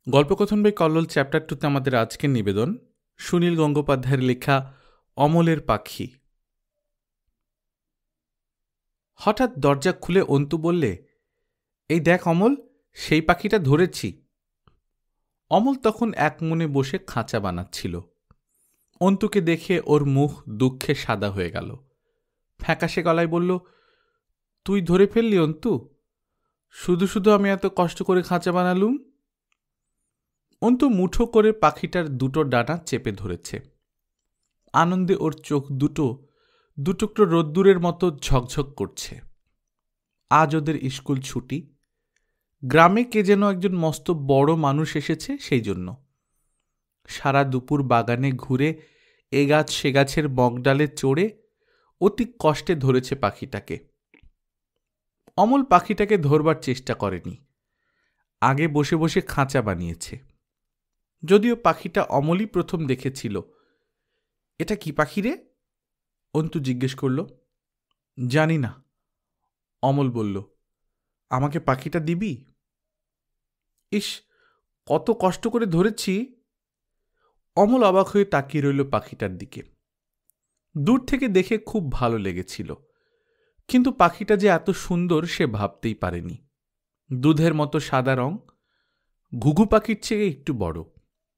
গল্পকথন by Kallol chapter 2তে আমাদের আজকের নিবেদন সুনীল গঙ্গোপাধ্যায়ের লেখা অমলের পাখি। হঠাৎ দরজা খুলে অন্তু বললে, এই দেখ অমল, সেই পাখিটা ধরেছি। অমল তখন এক মনে বসে খাঁচা বানাচ্ছিল। অন্তুকে দেখে ওর মুখ দুঃখে সাদা হয়ে গেল। ফ্যাকাশে গলায় বলল, তুই ধরে ফেললি অন্তু? শুধু শুধু আমি এত কষ্ট করে খাঁচা বানালুম। অন্তু মুঠো করে পাখিটার দুটো ডানা চেপে ধরেছে। আনন্দে ওর চোখ দুটুকরো রোদ্দুরের মতো ঝকঝক করছে। আজ ওদের স্কুল ছুটি। গ্রামে কে যেন একজন মস্ত বড় মানুষ এসেছে, সেই জন্য। সারা দুপুর বাগানে ঘুরে এ গাছ সে গাছের বকডালে চড়ে অতি কষ্টে ধরেছে পাখিটাকে। অমল পাখিটাকে ধরবার চেষ্টা করেনি, আগে বসে বসে খাঁচা বানিয়েছে। যদিও পাখিটা অমলই প্রথম দেখেছিল। এটা কি পাখি রে? অন্তু জিজ্ঞেস করল। জানি না, অমল বলল। আমাকে পাখিটা দিবি? ইস, কত কষ্ট করে ধরেছি। অমল অবাক হয়ে তাকিয়ে রইল পাখিটার দিকে। দূর থেকে দেখে খুব ভালো লেগেছিল, কিন্তু পাখিটা যে এত সুন্দর সে ভাবতেই পারেনি। দুধের মতো সাদা রং, ঘুঘু পাখির চেয়ে একটু বড়,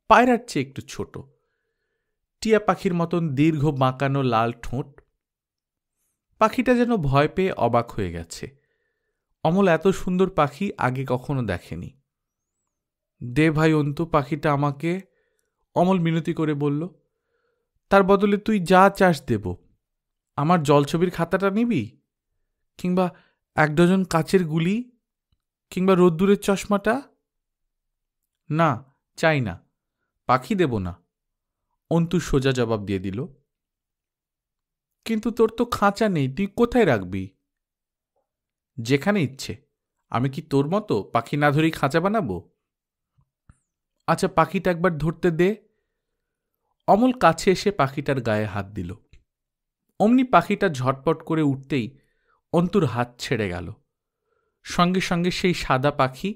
পায়রার চেয়ে একটু ছোট, টিয়া পাখির মতন দীর্ঘ বাঁকানো লাল ঠোঁট। পাখিটা যেন ভয় পেয়ে অবাক হয়ে গেছে। অমল এত সুন্দর পাখি আগে কখনো দেখেনি। দে ভাই অন্তু, পাখিটা আমাকে, অমল মিনতি করে বলল। তার বদলে তুই যা চাস দেব। আমার জলছবির খাতাটা নিবি? কিংবা 1 ডজন কাচের গুলি? কিংবা রোদ্দুরের চশমাটা? না, চাই না, পাখি দেব না, অন্তু সোজা জবাব দিয়ে দিল। কিন্তু তোর তো খাঁচা নেই, তুই কোথায় রাখবি? যেখানে ইচ্ছে। আমি কি তোর মতো পাখি না ধরেই খাঁচা বানাবো? আচ্ছা, পাখিটা একবার ধরতে দে। অমল কাছে এসে পাখিটার গায়ে হাত দিল। অমনি পাখিটা ঝটপট করে উঠতেই অন্তুর হাত ছেড়ে গেল। সঙ্গে সঙ্গে সেই সাদা পাখি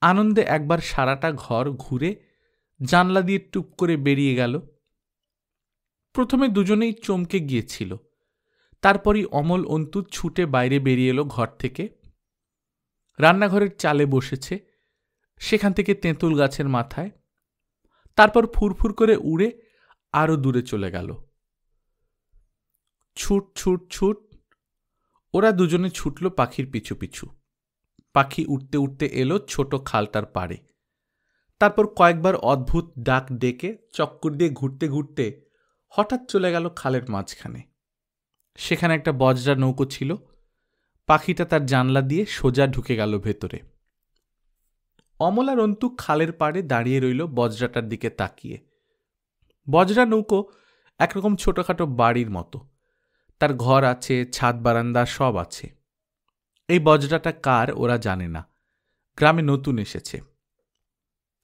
আনন্দে একবার সারাটা ঘর ঘুরে জানলা দিয়ে টুপ করে বেরিয়ে গেল। প্রথমে দুজনেই চমকে গিয়েছিল। তারপরই অমল অন্তু ছুটে বাইরে বেরিয়ে এলো ঘর থেকে। রান্নাঘরের চালে বসেছে, সেখান থেকে তেঁতুল গাছের মাথায়। তারপর ফুরফুর করে উড়ে আরো দূরে চলে গেল। ছুট ছুট ছুট, ওরা দুজনে ছুটল পাখির পিছু পিছু। পাখি উঠতে উঠতে এলো ছোট খালটার পাড়ে। তারপর কয়েকবার অদ্ভুত ডাক ডেকে চক্কর দিয়ে ঘুরতে ঘুরতে হঠাৎ চলে গেল খালের মাঝখানে। সেখানে একটা বজরা নৌকো ছিল। পাখিটা তার জানলা দিয়ে সোজা ঢুকে গেল ভেতরে। অমল আর অন্তু খালের পাড়ে দাঁড়িয়ে রইল বজরাটার দিকে তাকিয়ে। বজরা নৌকো একরকম ছোটখাটো বাড়ির মতো। তার ঘর আছে, ছাদ বারান্দা সব আছে। এই বজরাটা কার ওরা জানে না, গ্রামে নতুন এসেছে।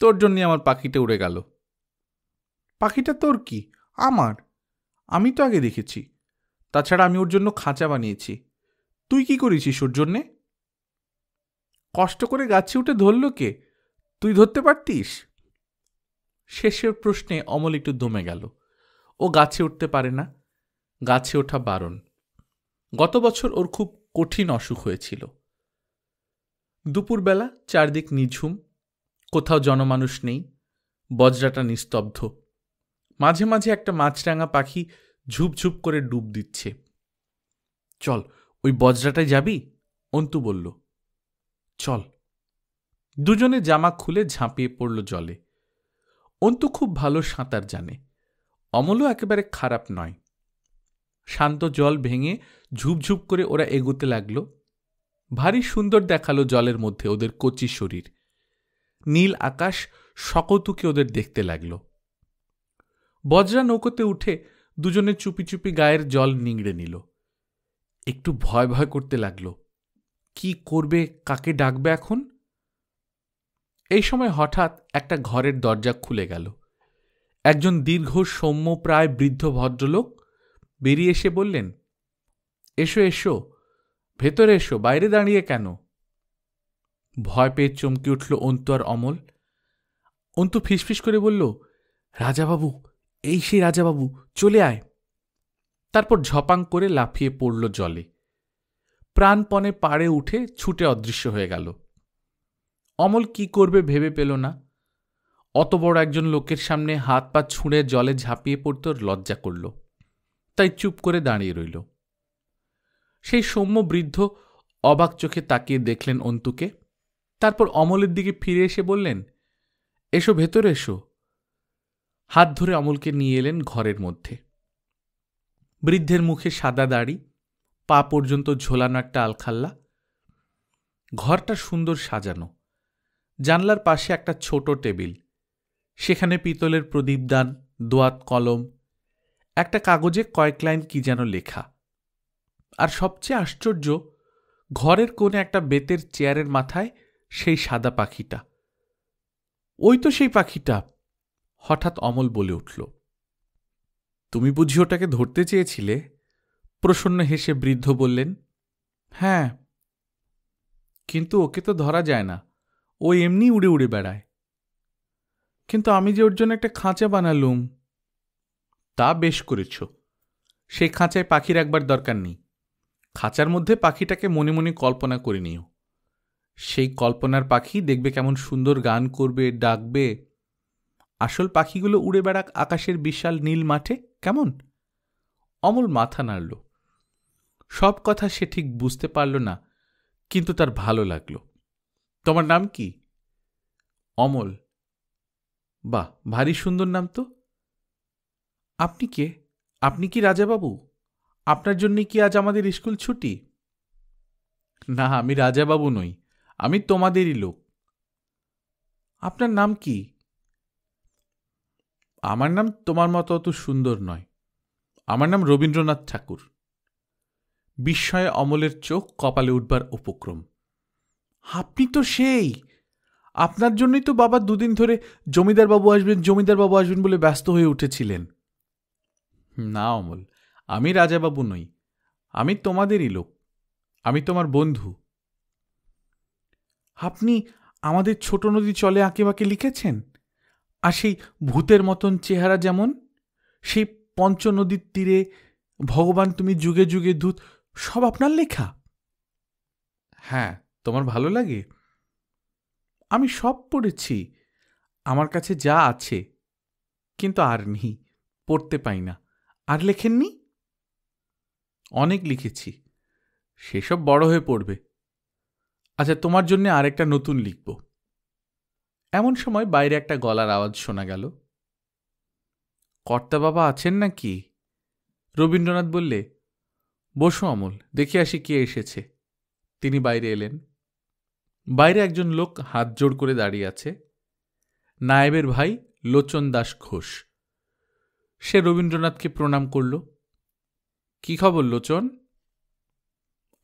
তোর জন্য আমার পাখিটা উড়ে গেল। পাখিটা তোর কি? আমার। আমি তো আগে দেখেছি। তাছাড়া আমি ওর জন্য খাঁচা বানিয়েছি। তুই কি করেছিস ওর জন্যে? কষ্ট করে গাছে উঠে ধরল কে? তুই ধরতে পারতিস? শেষের প্রশ্নে অমল একটু দমে গেল। ও গাছে উঠতে পারে না, গাছে ওঠা বারণ। গত বছর ওর খুব কঠিন অসুখ হয়েছিল। দুপুরবেলা চারদিক নিঝুম, কোথাও জনমানুষ নেই, বজরাটা নিস্তব্ধ। মাঝে মাঝে একটা মাছরাঙা পাখি ঝুপঝুপ করে ডুব দিচ্ছে। চল, ওই বজরাটায় যাবি? অন্তু বলল। চল। দুজনে জামা খুলে ঝাঁপিয়ে পড়ল জলে। অন্তু খুব ভালো সাঁতার জানে, অমলও একেবারে খারাপ নয়। শান্ত জল ভেঙে ঝুপঝুপ করে ওরা এগোতে লাগলো। ভারী সুন্দর দেখালো জলের মধ্যে ওদের কচি শরীর। নীল আকাশ সকৌতুকে ওদের দেখতে লাগল। বজরা নৌকোতে উঠে দুজনে চুপি চুপি গায়ের জল নিংড়ে নিল। একটু ভয় ভয় করতে লাগলো। কি করবে, কাকে ডাকবে এখন? এই সময় হঠাৎ একটা ঘরের দরজা খুলে গেল। একজন দীর্ঘ সৌম্য প্রায় বৃদ্ধ ভদ্রলোক বেরিয়ে এসে বললেন, এসো এসো, ভেতরে এসো, বাইরে দাঁড়িয়ে কেন? ভয় পেয়ে চমকে উঠল অন্তু আর অমল। অন্তু ফিসফিস করে বলল, রাজাবাবু, এই সেই রাজাবাবু, চলে আয়। তারপর ঝপাং করে লাফিয়ে পড়ল জলে, প্রাণপণে পাড়ে উঠে ছুটে অদৃশ্য হয়ে গেল। অমল কি করবে ভেবে পেল না। অত বড় একজন লোকের সামনে হাত পা ছুঁড়ে জলে ঝাঁপিয়ে পড়তে লজ্জা করল, তাই চুপ করে দাঁড়িয়ে রইল। সেই সৌম্য বৃদ্ধ অবাক চোখে তাকিয়ে দেখলেন অন্তুকে, তারপর অমলের দিকে ফিরে এসে বললেন, এসো, ভেতরে এসো। হাত ধরে অমলকে নিয়ে এলেন ঘরের মধ্যে। বৃদ্ধের মুখে সাদা দাড়ি, পা পর্যন্ত ঝোলানো একটা আলখাল্লা। ঘরটা সুন্দর সাজানো। জানলার পাশে একটা ছোট টেবিল, সেখানে পিতলের প্রদীপদান, দোয়াত কলম, একটা কাগজে কয়েক লাইন কি যেন লেখা। আর সবচেয়ে আশ্চর্য, ঘরের কোণে একটা বেতের চেয়ারের মাথায় সেই সাদা পাখিটা। ওই তো সেই পাখিটা। হঠাৎ অমল বলে উঠল, তুমি বুঝি ওটাকে ধরতে চেয়েছিলে? প্রসন্ন হেসে বৃদ্ধ বললেন, হ্যাঁ, কিন্তু ওকে তো ধরা যায় না, ও এমনি উড়ে উড়ে বেড়ায়। কিন্তু আমি যে ওর জন্য একটা খাঁচা বানালুম। তা বেশ করেছ, সেই খাঁচায় পাখি রাখবার দরকার নেই। খাঁচার মধ্যে পাখিটাকে মনে মনে কল্পনা করে নিও। সেই কল্পনার পাখি দেখবে কেমন সুন্দর গান করবে, ডাকবে। আসল পাখিগুলো উড়ে বেড়াক আকাশের বিশাল নীল মাঠে, কেমন? অমল মাথা নাড়ল। সব কথা সে ঠিক বুঝতে পারল না, কিন্তু তার ভালো লাগল। তোমার নাম কি? অমল। বাহ, ভারী সুন্দর নাম তো। আপনি কে? আপনি কি রাজাবাবু? আপনার জন্য কি আজ আমাদের স্কুল ছুটি? না, আমি রাজাবাবু নই, আমি তোমাদেরই লোক। আপনার নাম কি? আমার নাম তোমার মতো অত সুন্দর নয়, আমার নাম রবীন্দ্রনাথ ঠাকুর। বিস্ময়ে অমলের চোখ কপালে উঠবার উপক্রম। আপনি তো সেই! আপনার জন্যই তো বাবা দুদিন ধরে জমিদার বাবু আসবেন, জমিদার বাবু আসবেন বলে ব্যস্ত হয়ে উঠেছিলেন। না অমল, আমি রাজাবাবু নই, আমি তোমাদেরই লোক, আমি তোমার বন্ধু। আপনি আমাদের ছোট নদী চলে আঁকে বাঁকে লিখেছেন? আর সেই ভূতের মতন চেহারা যেমন, সেই পঞ্চনদীর তীরে ভগবান তুমি যুগে যুগে দূত, সব আপনার লেখা? হ্যাঁ, তোমার ভালো লাগে? আমি সব পড়েছি, আমার কাছে যা আছে, কিন্তু আর নেই, পড়তে পাই না। আর লেখেননি? অনেক লিখেছি, সেসব বড় হয়ে পড়বে। আচ্ছা, তোমার জন্য আরেকটা নতুন লিখব। এমন সময় বাইরে একটা গলার আওয়াজ শোনা গেল। কর্তা বাবা আছেন নাকি? রবীন্দ্রনাথ বললে, বসো অমল, দেখে আসি কে এসেছে। তিনি বাইরে এলেন। বাইরে একজন লোক হাত জোড় করে দাঁড়িয়ে আছে, নায়েবের ভাই লোচন দাস ঘোষ। সে রবীন্দ্রনাথকে প্রণাম করল। কি খবর লোচন?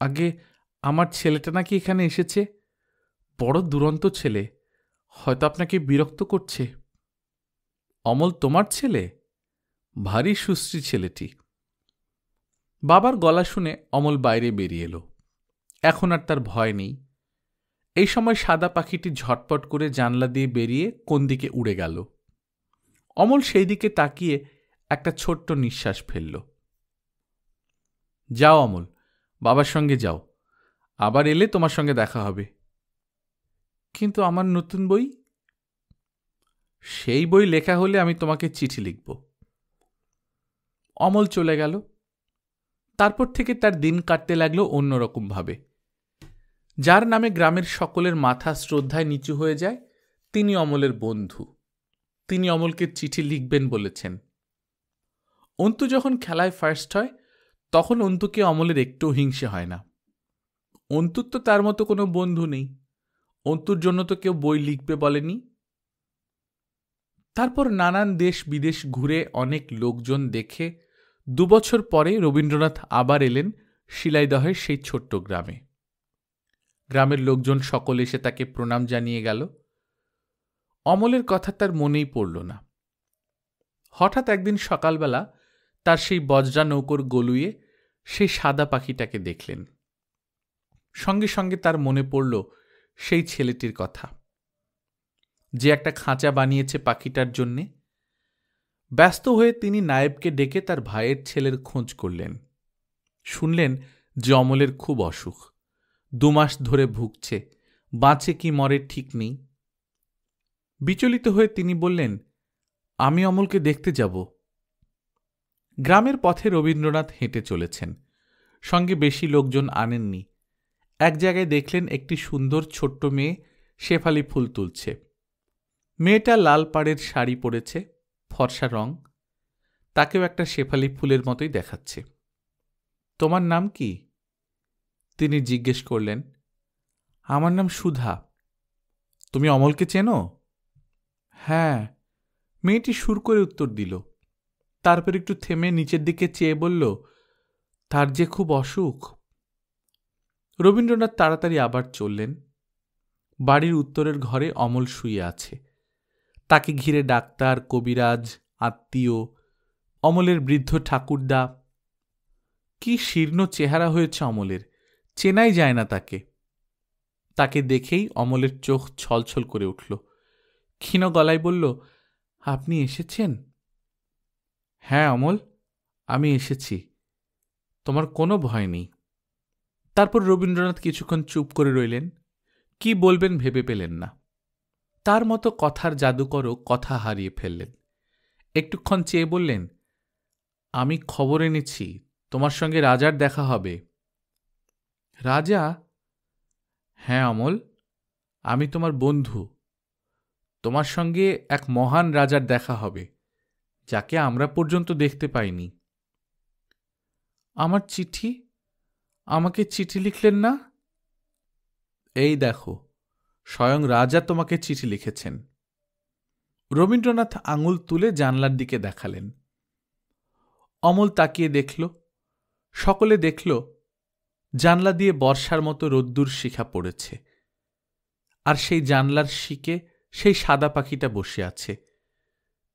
আগে আমার ছেলেটা নাকি এখানে এসেছে, বড় দুরন্ত ছেলে, হয়তো আপনাকে বিরক্ত করছে। অমল তোমার ছেলে? ভারী সুশ্রী ছেলেটি। বাবার গলা শুনে অমল বাইরে বেরিয়ে এলো। এখন আর তার ভয় নেই। এই সময় সাদা পাখিটি ঝটপট করে জানলা দিয়ে বেরিয়ে কোন দিকে উড়ে গেল। অমল সেই দিকে তাকিয়ে একটা ছোট্ট নিঃশ্বাস ফেলল। যাও অমল, বাবার সঙ্গে যাও, আবার এলে তোমার সঙ্গে দেখা হবে। কিন্তু আমার নতুন বই? সেই বই লেখা হলে আমি তোমাকে চিঠি লিখব। অমল চলে গেল। তারপর থেকে তার দিন কাটতে লাগলো অন্যরকমভাবে। যার নামে গ্রামের সকলের মাথা শ্রদ্ধায় নিচু হয়ে যায়, তিনি অমলের বন্ধু। তিনি অমলকে চিঠি লিখবেন বলেছেন। অন্তু যখন খেলায় ফার্স্ট হয়, তখন অন্তুকে অমলের একটু হিংসে হয় না। অন্তুর তো তার মতো কোনো বন্ধু নেই, অন্তুর জন্য তো কেউ বই লিখবে বলেনি। তারপর নানান দেশ বিদেশ ঘুরে অনেক লোকজন দেখে 2 বছর পরে রবীন্দ্রনাথ আবার এলেন শিলাইদহের সেই ছোট্ট গ্রামে। গ্রামের লোকজন সকল এসে তাকে প্রণাম জানিয়ে গেল। অমলের কথা তার মনেই পড়ল না। হঠাৎ একদিন সকালবেলা তার সেই বজরা নৌকোর গলুয়ে সেই সাদা পাখিটাকে দেখলেন। সঙ্গে সঙ্গে তার মনে পড়ল সেই ছেলেটির কথা। যে একটা খাঁচা বানিয়েছে পাখিটার জন্যে। ব্যস্ত হয়ে তিনি নায়েবকে ডেকে তার ভাইয়ের ছেলের খোঁজ করলেন। শুনলেন যে অমলের খুব অসুখ, 2 মাস ধরে ভুগছে, বাঁচে কি মরে ঠিক নেই। বিচলিত হয়ে তিনি বললেন, আমি অমলকে দেখতে যাব। গ্রামের পথে রবীন্দ্রনাথ হেঁটে চলেছেন, সঙ্গে বেশি লোকজন আনেননি। এক জায়গায় দেখলেন একটি সুন্দর ছোট্ট মেয়ে শেফালি ফুল তুলছে। মেয়েটা লাল পাড়ের শাড়ি পরেছে, ফর্সা রং, তাকেও একটা শেফালি ফুলের মতোই দেখাচ্ছে। তোমার নাম কি? তিনি জিজ্ঞেস করলেন। আমার নাম সুধা। তুমি অমলকে চেনো? হ্যাঁ, মেয়েটি সুর করে উত্তর দিল। তারপর একটু থেমে নিচের দিকে চেয়ে বলল, তার যে খুব অসুখ। রবীন্দ্রনাথ তাড়াতাড়ি আবার চললেন। বাড়ির উত্তরের ঘরে অমল শুয়ে আছে। তাকে ঘিরে ডাক্তার, কবিরাজ, আত্মীয়, অমলের বৃদ্ধ ঠাকুরদা। কি শীর্ণ চেহারা হয়েছে অমলের, চেনাই যায় না তাকে। তাকে দেখেই অমলের চোখ ছলছল করে উঠল। ক্ষীণ গলায় বলল, আপনি এসেছেন? হ্যাঁ অমল, আমি এসেছি। তোমার কোনো ভয় নেই। তারপর রবীন্দ্রনাথ কিছুক্ষণ চুপ করে রইলেন। কি বলবেন ভেবে পেলেন না। তার মতো কথার জাদুকরও কথা হারিয়ে ফেললেন। একটুক্ষণ চেয়ে বললেন, আমি খবর এনেছি, তোমার সঙ্গে রাজার দেখা হবে। রাজা? হ্যাঁ অমল, আমি তোমার বন্ধু। তোমার সঙ্গে এক মহান রাজার দেখা হবে, যাকে আমরা পর্যন্ত দেখতে পাইনি। আমার চিঠি? আমাকে চিঠি লিখলেন না? এই দেখো, স্বয়ং রাজা তোমাকে চিঠি লিখেছেন। রবীন্দ্রনাথ আঙুল তুলে জানলার দিকে দেখালেন। অমল তাকিয়ে দেখল। সকলে দেখল জানলা দিয়ে বর্ষার মতো রোদ্দুর শিখা পড়েছে, আর সেই জানলার শিকে সেই সাদা পাখিটা বসে আছে।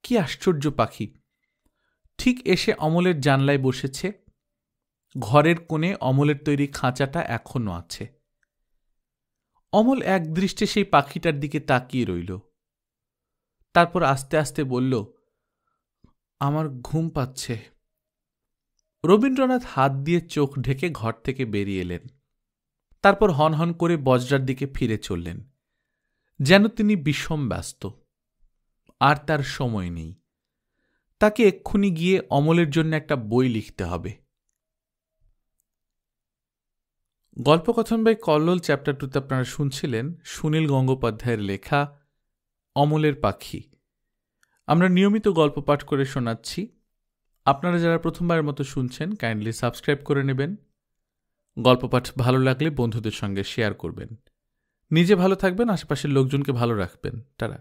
কি আশ্চর্য পাখি! ঠিক এসে অমলের জানলায় বসেছে। ঘরের কোণে অমলের তৈরি খাঁচাটা এখনো আছে। অমল এক দৃষ্টে সেই পাখিটার দিকে তাকিয়ে রইল। তারপর আস্তে আস্তে বলল, আমার ঘুম পাচ্ছে। রবীন্দ্রনাথ হাত দিয়ে চোখ ঢেকে ঘর থেকে বেরিয়ে এলেন। তারপর হনহন করে বজরার দিকে ফিরে চললেন, যেন তিনি বিষম ব্যস্ত। আর তার সময় নেই। তাকে এক্ষুনি গিয়ে অমলের জন্য একটা বই লিখতে হবে। গল্পকথন বাই কল্লোল চ্যাপ্টার 2তে আপনারা শুনছিলেন সুনীল গঙ্গোপাধ্যায়ের লেখা অমলের পাখি। আমরা নিয়মিত গল্প পাঠ করে শোনাচ্ছি। আপনারা যারা প্রথমবারের মতো শুনছেন, কাইন্ডলি সাবস্ক্রাইব করে নেবেন। গল্প পাঠ ভালো লাগলে বন্ধুদের সঙ্গে শেয়ার করবেন। নিজে ভালো থাকবেন, আশেপাশের লোকজনকে ভালো রাখবেন। টাটা।